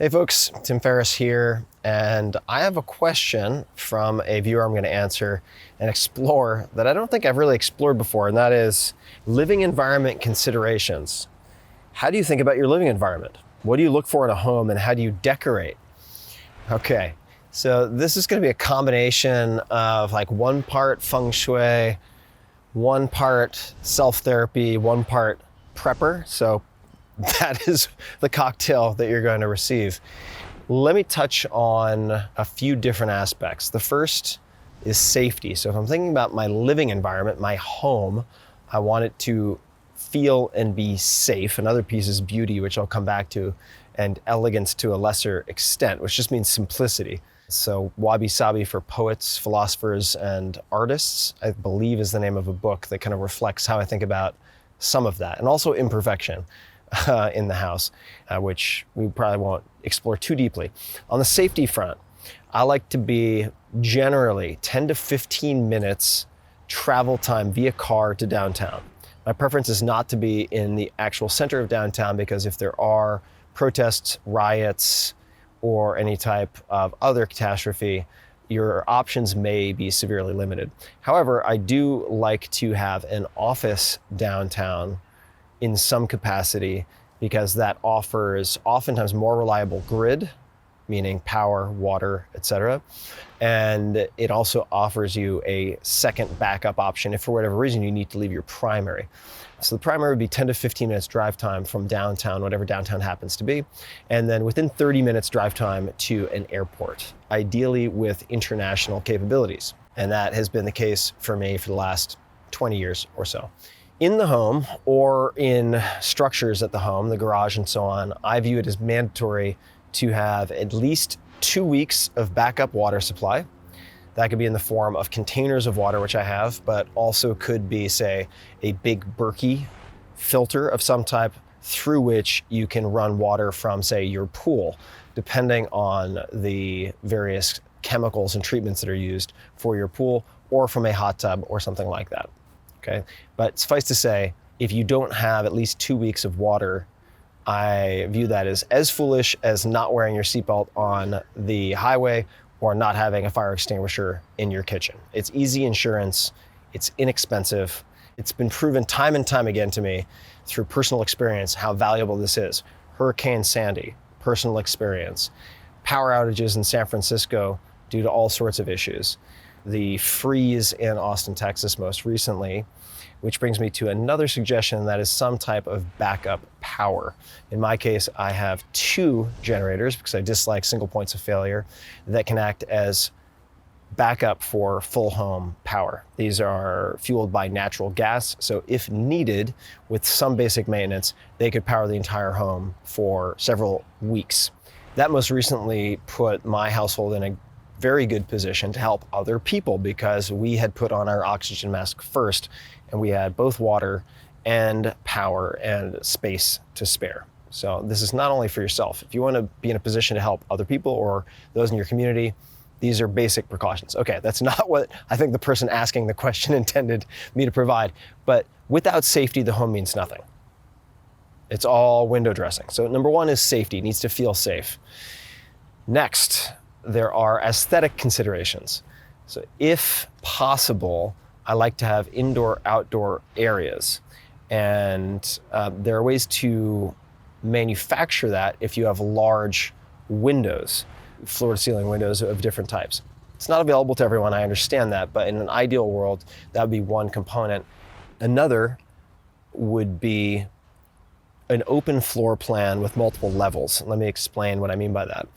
Hey folks, Tim Ferriss here, and I have a question from a viewer I'm going to answer and explore that I don't think I've really explored before, and that is living environment considerations. How do you think about your living environment? What do you look for in a home, and how do you decorate? Okay, so this is going to be a combination of like one part feng shui, one part self-therapy, one part prepper. So that is the cocktail that you're going to receive. Let me touch on a few different aspects. The first is safety. So if I'm thinking about my living environment, my home, I want it to feel and be safe. Another piece is beauty, which I'll come back to, and elegance to a lesser extent, which just means simplicity. So Wabi Sabi for poets, philosophers, and artists, I believe is the name of a book that kind of reflects how I think about some of that, and also imperfection in the house, which we probably won't explore too deeply. On the safety front, I like to be generally 10 to 15 minutes travel time via car to downtown. My preference is not to be in the actual center of downtown, because if there are protests, riots, or any type of other catastrophe, your options may be severely limited. However, I do like to have an office downtown in some capacity, because that offers oftentimes more reliable grid, meaning power, water, etc. And it also offers you a second backup option if for whatever reason you need to leave your primary. So the primary would be 10 to 15 minutes drive time from downtown, whatever downtown happens to be, and then within 30 minutes drive time to an airport, ideally with international capabilities. And that has been the case for me for the last 20 years or so. In the home or in structures at the home, the garage and so on, I view it as mandatory to have at least 2 weeks of backup water supply. That could be in the form of containers of water, which I have, but also could be, say, a big Berkey filter of some type through which you can run water from, say, your pool, depending on the various chemicals and treatments that are used for your pool, or from a hot tub or something like that. Okay, but suffice to say, if you don't have at least 2 weeks of water, I view that as foolish as not wearing your seatbelt on the highway or not having a fire extinguisher in your kitchen. It's easy insurance, it's inexpensive. It's been proven time and time again to me through personal experience how valuable this is. Hurricane Sandy, personal experience. Power outages in San Francisco due to all sorts of issues. The freeze in Austin, Texas most recently, which brings me to another suggestion, that is some type of backup power. In my case, I have 2 generators, because I dislike single points of failure, that can act as backup for full home power. These are fueled by natural gas, so if needed, with some basic maintenance, they could power the entire home for several weeks. That most recently put my household in a very good position to help other people, because we had put on our oxygen mask first, and we had both water and power and space to spare. So this is not only for yourself. If you want to be in a position to help other people or those in your community, these are basic precautions. Okay, that's not what I think the person asking the question intended me to provide, but without safety, the home means nothing. It's all window dressing. So number 1 is safety. It needs to feel safe. Next, there are aesthetic considerations. So if possible, I like to have indoor-outdoor areas. And there are ways to manufacture that if you have large windows, floor-to-ceiling windows of different types. It's not available to everyone, I understand that, but in an ideal world, that would be one component. Another would be an open floor plan with multiple levels. Let me explain what I mean by that.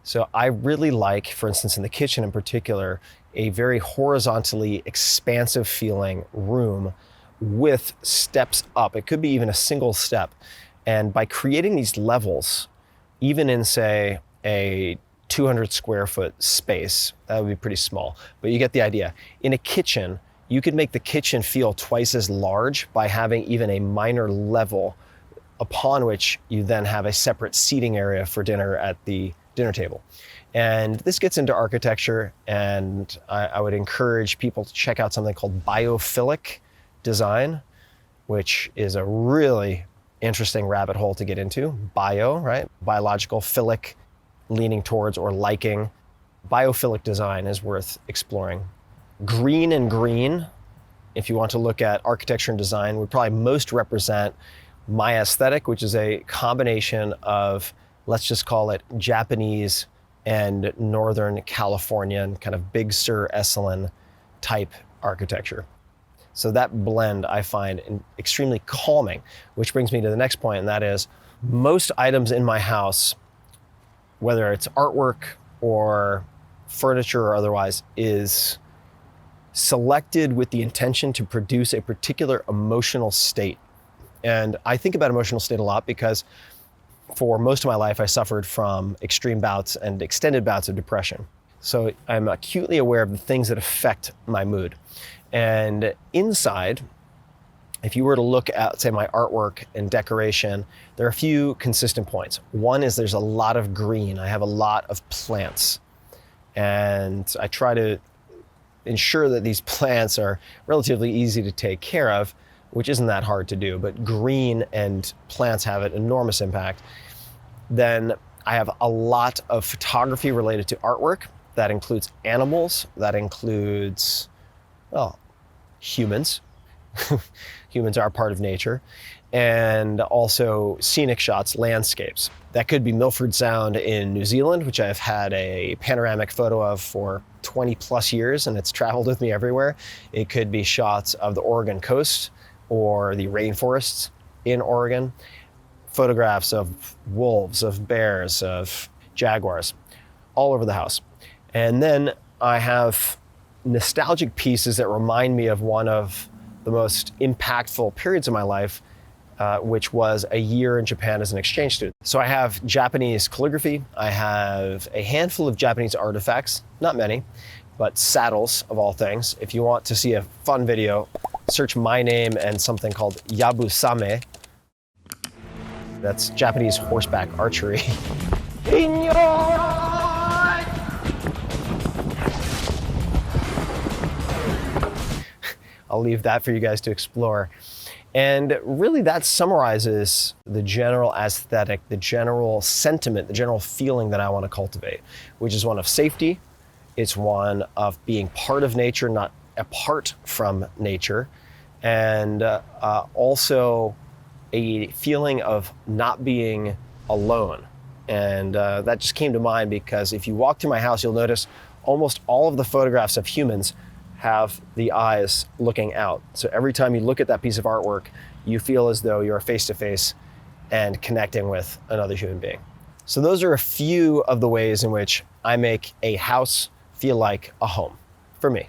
So I really like, for instance, in the kitchen in particular, a very horizontally expansive feeling room with steps up. It could be even a single step. And by creating these levels, even in, say, a 200 square foot space, that would be pretty small, but you get the idea. In a kitchen, you could make the kitchen feel twice as large by having even a minor level upon which you then have a separate seating area for dinner at the dinner table. And this gets into architecture, and I would encourage people to check out something called BIOPHILIC design, which is a really interesting rabbit hole to get into. Bio, right? Biological, philic, leaning towards or liking. Biophilic design is worth exploring. Green and green, if you want to look at architecture and design, would probably most represent my aesthetic, which is a combination of, let's just call it Japanese and Northern Californian, kind of Big Sur Esalen type architecture. So that blend I find extremely calming, which brings me to the next point, and that is most items in my house, whether it's artwork or furniture or otherwise, is selected with the intention to produce a particular emotional state. And I think about emotional state a lot because for most of my life, I suffered from extreme bouts and extended bouts of depression. So I'm acutely aware of the things that affect my mood. And inside, if you were to look at, say, my artwork and decoration, there are a few consistent points. One is there's a lot of green. I have a lot of plants. And I try to ensure that these plants are relatively easy to take care of, which isn't that hard to do, but green and plants have an enormous impact. Then I have a lot of photography related to artwork. That includes animals, that includes, well, humans. Humans are part of nature. And also scenic shots, landscapes. That could be Milford Sound in New Zealand, which I've had a panoramic photo of for 20 plus years, and it's traveled with me everywhere. It could be shots of the Oregon coast, or the rainforests in Oregon, photographs of wolves, of bears, of jaguars, all over the house. And then I have nostalgic pieces that remind me of one of the most impactful periods of my life, which was a year in Japan as an exchange student. So I have Japanese calligraphy, I have a handful of Japanese artifacts, not many, but saddles of all things. If you want to see a fun video, search my name and something called Yabusame. That's Japanese horseback archery. I'll leave that for you guys to explore. And really that summarizes the general aesthetic, the general sentiment, the general feeling that I want to cultivate, which is one of safety. It's one of being part of nature, not apart from nature, and also a feeling of not being alone. And that just came to mind because if you walk through my house, you'll notice almost all of the photographs of humans have the eyes looking out. So every time you look at that piece of artwork, you feel as though you're face to face and connecting with another human being. So those are a few of the ways in which I make a house feel like a home for me.